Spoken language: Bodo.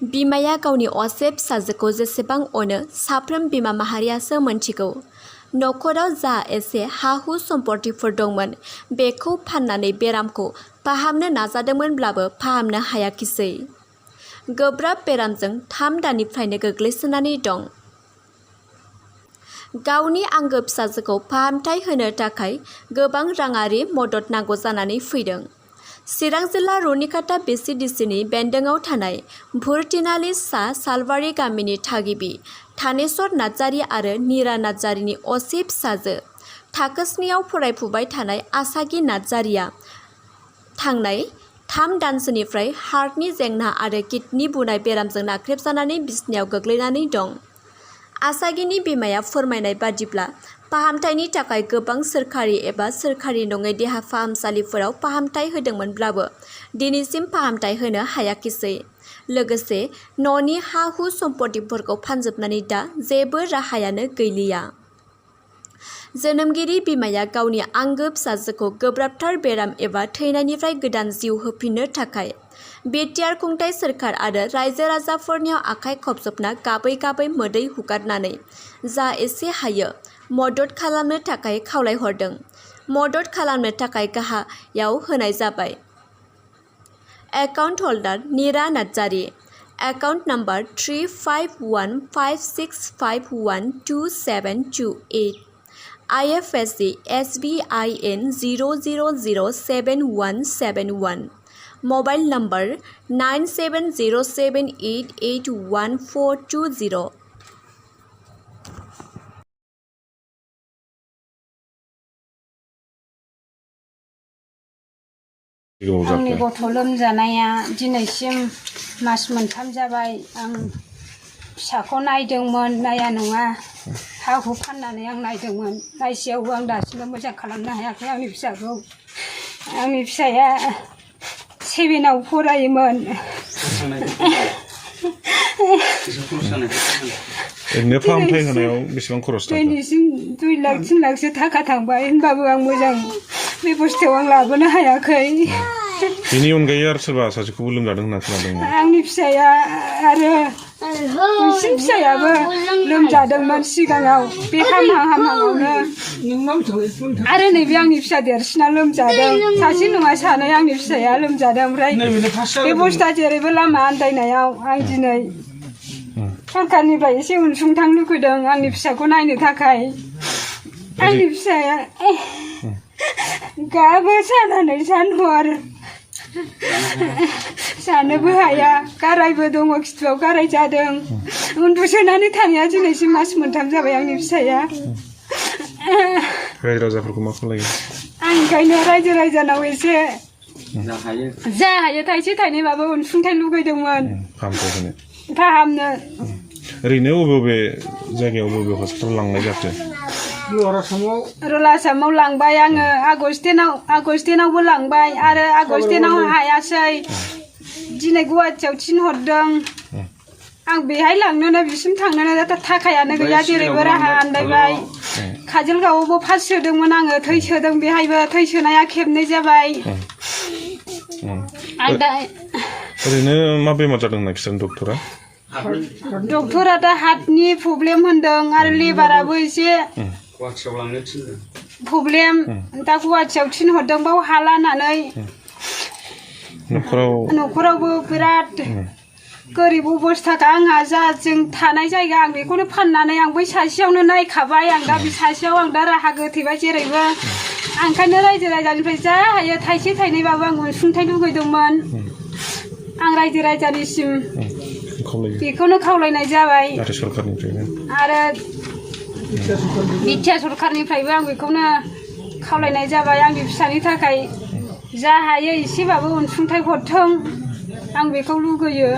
बिमाया गावनि असे फिसाजोखौ जेसेबां अनो साफ्रोम बिमा माहारियासो मोनथिगौ। नखराव जा एसे हा-हु सम्पथिफोर दंमोन बेखौ फाननानै बेरामखौ फाहामनो नाजादोंमोनब्लाबो फाहामनो हायाखिसै। गोब्राब बेरामजों 3 दाननिफ्रायनो गोग्लैसोनानै दं। गावनि आंगो फिसाजोखौ फाहामथाय होनो थाखाय गोबां राङारि मदद नांगौ जानानै फैदों। चिरां जिल्ला रुनिकाटा VCDCनि बेन्दोङाव थानाय भुरथिनालि सा सालबारि गामिनि थागिबि थानेश्वर नार्जारि आरो नीरा नार्जारिनि असे फिसाजो थाखो 7आव फरायफुबाय थानाय आसागि नार्जारिया थांनाय 3 दानसोनिफ्राय हार्टनि जेंना आरो किडनि बुनाय बेरामजों नाख्रेबजानानै बिसनायाव गोग्लैनानै दं। आसागिनि बिमाया फोरमायनाय बादिब्ला फाहामथायनि थाखाय गोबां सोरखारि एबा सोरखारि नङै देहा फाहामसालिफोराव फाहामथाय होदोंमोनब्लाबो दिनैसिम फाहामथाय होनो हायाखिसै। लोगोसे न'नि हा-हु सम्पथिफोरखौ फानजोबनानै दा जेबो राहायानो गैलिया। जोनोमगिरि बिमाया गावनि आंगो फिसाजोखौ गोब्राबथार बेराम एबा थैनायनिफ्राय गोदान जिउ होफिननो थाखाय बिटिआर खुंथाय सोरखार आरो रायजो राजाफोरनियाव आखाइ खबजबना गाबै गाबै मोदै हुगारनानै जा एसे हायो मदद खालामनो थाखाय खावलायहरदों। मदद खालामनो थाखाय गाहायाव होनाय जाबाय। Account holder Nira Narzary, account number 351565127228, IFSC SBIN 0007171, mobile number 9707881420। आंनि गथ' लोमजानाया दिनैसिम मास मोनथाम जाबाय। आं फिसाखौ नायदोंमोन, नाया नङा हा-हु फाननानै आं नायदोंमोन। नायसेयावबो आं दासिमबो मोजां खालामनो हायाखै आंनि फिसाखौ। आंनि फिसाया 7आव फरायोमोन। ओरैनो फाहामथाय होनायाव बेसेबां खरस थांखो? दिनैसिम 2 लाख 3 लाखसो थाखा थांबाय। होनबाबो आं मोजां बेबस्थायाव आं लाबोनो हायाखै। बेनि अनगायै आरो सोरबा सासेखौबो लोमजादों होनना खोनादोंमोन। आंनि फिसाया आरो दुइसिन फिसायाबो लोमजादोंमोन सिगाङाव। बे हामहांआवनो आरो नैबे आंनि फिसा देरसिना लोमजादों। सासे नङा सानै आंनि फिसाया लोमजादों। ओमफ्राय बेबस्था जेरैबो लामा आन्दायनायाव आं दिनै सरकारनिफ्राय एसे अनसुंथाइ लुगैदों आंनि फिसाखौ नायनो थाखाय। आंनि फिसाया गाबो सानानै सानहर जानोबो हाया, गारायबो दङ, खिथुआव गाराय जादों। उन्दुसोनानै थानाया दिनैसिम मास मोनथाम जाबाय आंनि फिसाया। रायजो राजाफोरखौ मा खालायो? आं ओंखायनो रायजो राजानाव एसे जा हायो थाइसे थाइनैबाबो अनसुंथाइ लुगैदोंमोन फाहामनो। ओरैनो बबे जायगायाव बबे हस्पिटालाव लांनाय जाखो? रलासामाव लांबाय आङो, आगस्टिनावबो लांबाय आरो आगस्टिनाव हायासै। दिनै गुवाहाटियाव थिनहरदों। आं बेहाय लांनोनो बिसिम थांनोनो थाखायानो गैया, जेरैबो राहा आन्दायबाय। काजलगावआवबो फार्स्ट सोदोंमोन आङो, थै सोदों बेहायबो। थै सोनाया खेबनै जाबाय। ओरैनो मा बेमार जादों होनना खिथादों डक्टरा? डक्टरा दा हार्टनि प्रब्लेम होनदों आरो लिभाराबो एसे प्रब्लेम। दा गुवाहाटियाव थिनहरदों, बाव हाला होननानै। न'खरावबो बिराद गोरिब अबस्थाखा आंहा। जा जों थानाय जायगा आं बेखौनो फाननानै आं बै सासेयावनो नायखाबाय। आं दा बे सासेयाव आं दा राहा गोथेबाय जेरैबो। आं ओंखायनो रायजो राजानिफ्राय जा हायो थाइसे थाइनैबाबो आं अनसुंथाइ लुगैदोंमोन। आं रायजो राजानिसिम बेखौनो खावलायनाय जाबाय। आरो बिटिआर सरखारनिफ्रायबो आं बेखौनो खावलायनाय जाबाय। आंनि फिसानि थाखाय जा हायो एसेबाबो अनसुंथाइ हरथों, आं बेखौ लुगैयो।